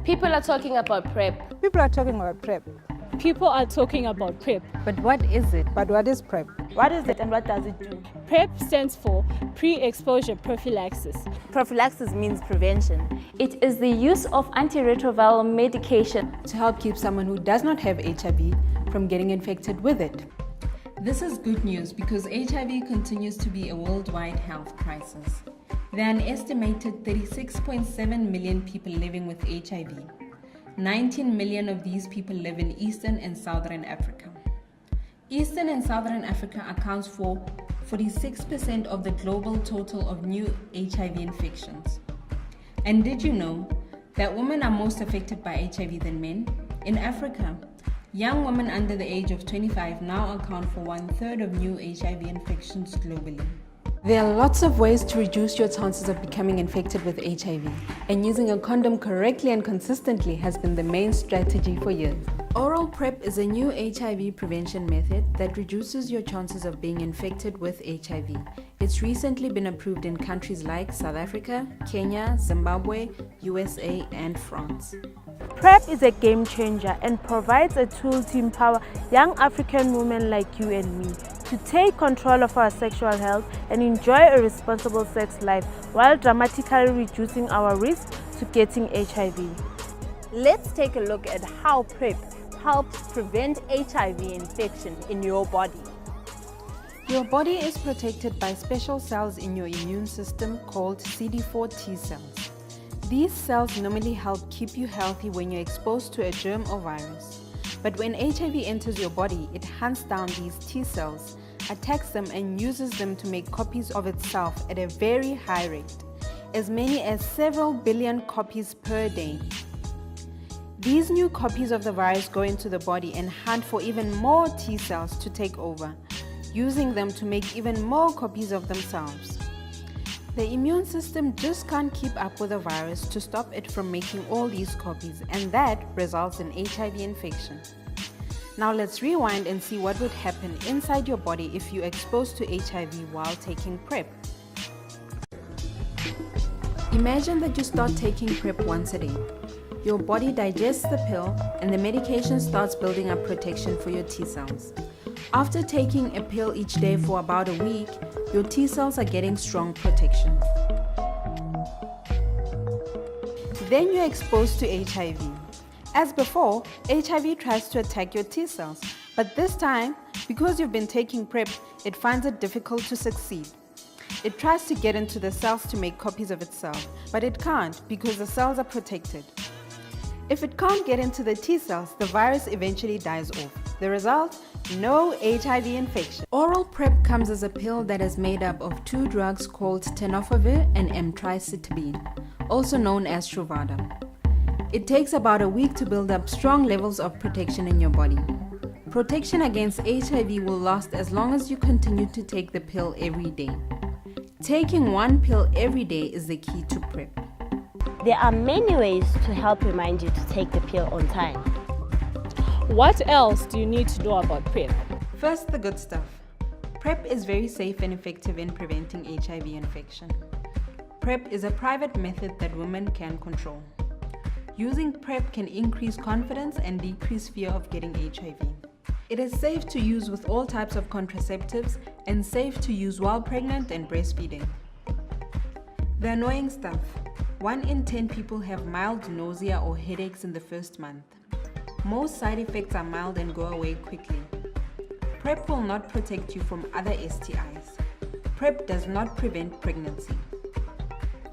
People are talking about PrEP. People are talking about PrEP. People are talking about PrEP. But what is it? But what is PrEP? What is it and what does it do? PrEP stands for pre-exposure prophylaxis. Prophylaxis means prevention. It is the use of antiretroviral medication To help keep someone who does not have HIV from getting infected with it. This is good news because HIV continues to be a worldwide health crisis. There are an estimated 36.7 million people living with HIV. 19 million of these people live in Eastern and Southern Africa. Eastern and Southern Africa accounts for 46% of the global total of new HIV infections. And did you know that women are most affected by HIV than men? In Africa, young women under the age of 25 now account for 1/3 of new HIV infections globally. There are lots of ways to reduce your chances of becoming infected with HIV, and using a condom correctly and consistently has been the main strategy for years. Oral PrEP is a new HIV prevention method that reduces your chances of being infected with HIV. It's recently been approved in countries like South Africa, Kenya, Zimbabwe, USA, and France. PrEP is a game changer and provides a tool to empower young African women like you and me to take control of our sexual health and enjoy a responsible sex life while dramatically reducing our risk to getting HIV. Let's take a look at how PrEP helps prevent HIV infection in your body. Your body is protected by special cells in your immune system called CD4 T cells. These cells normally help keep you healthy when you're exposed to a germ or virus. But when HIV enters your body, it hunts down these T cells, attacks them, and uses them to make copies of itself at a very high rate, as many as several billion copies per day. These new copies of the virus go into the body and hunt for even more T cells to take over, using them to make even more copies of themselves. The immune system just can't keep up with the virus to stop it from making all these copies, and that results in HIV infection. Now let's rewind and see what would happen inside your body if you're exposed to HIV while taking PrEP. Imagine that you start taking PrEP once a day. Your body digests the pill and the medication starts building up protection for your T cells. After taking a pill each day for about a week, your T cells are getting strong protection. Then you're exposed to HIV. As before, HIV tries to attack your T cells, but this time, because you've been taking PrEP, it finds it difficult to succeed. It tries to get into the cells to make copies of itself, but it can't because the cells are protected. If it can't get into the T cells, the virus eventually dies off. The result? No HIV infection. Oral PrEP comes as a pill that is made up of two drugs called tenofovir and emtricitabine, also known as Truvada. It takes about a week to build up strong levels of protection in your body. Protection against HIV will last as long as you continue to take the pill every day. Taking one pill every day is the key to PrEP. There are many ways to help remind you to take the pill on time. What else do you need to know about PrEP? First, the good stuff. PrEP is very safe and effective in preventing HIV infection. PrEP is a private method that women can control. Using PrEP can increase confidence and decrease fear of getting HIV. It is safe to use with all types of contraceptives and safe to use while pregnant and breastfeeding. The annoying stuff. 1 in 10 people have mild nausea or headaches in the first month. Most side effects are mild and go away quickly. PrEP will not protect you from other STIs. PrEP does not prevent pregnancy.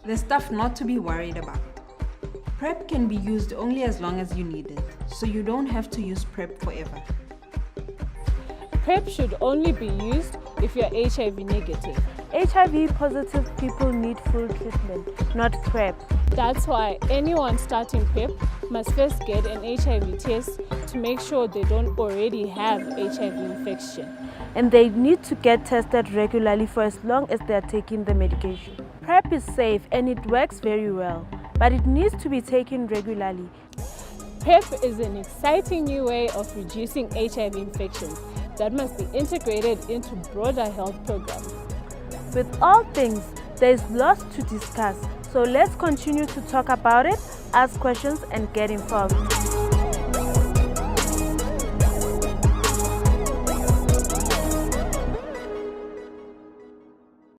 The stuff not to be worried about. PrEP can be used only as long as you need it, so you don't have to use PrEP forever. PrEP should only be used if you're HIV negative. HIV positive people need full treatment, not PrEP. That's why anyone starting PrEP must first get an HIV test to make sure they don't already have HIV infection. And they need to get tested regularly for as long as they are taking the medication. PrEP is safe and it works very well, but it needs to be taken regularly. PrEP is an exciting new way of reducing HIV infections that must be integrated into broader health programs. With all things, There's lots to discuss, so let's continue to talk about it, ask questions, and get involved.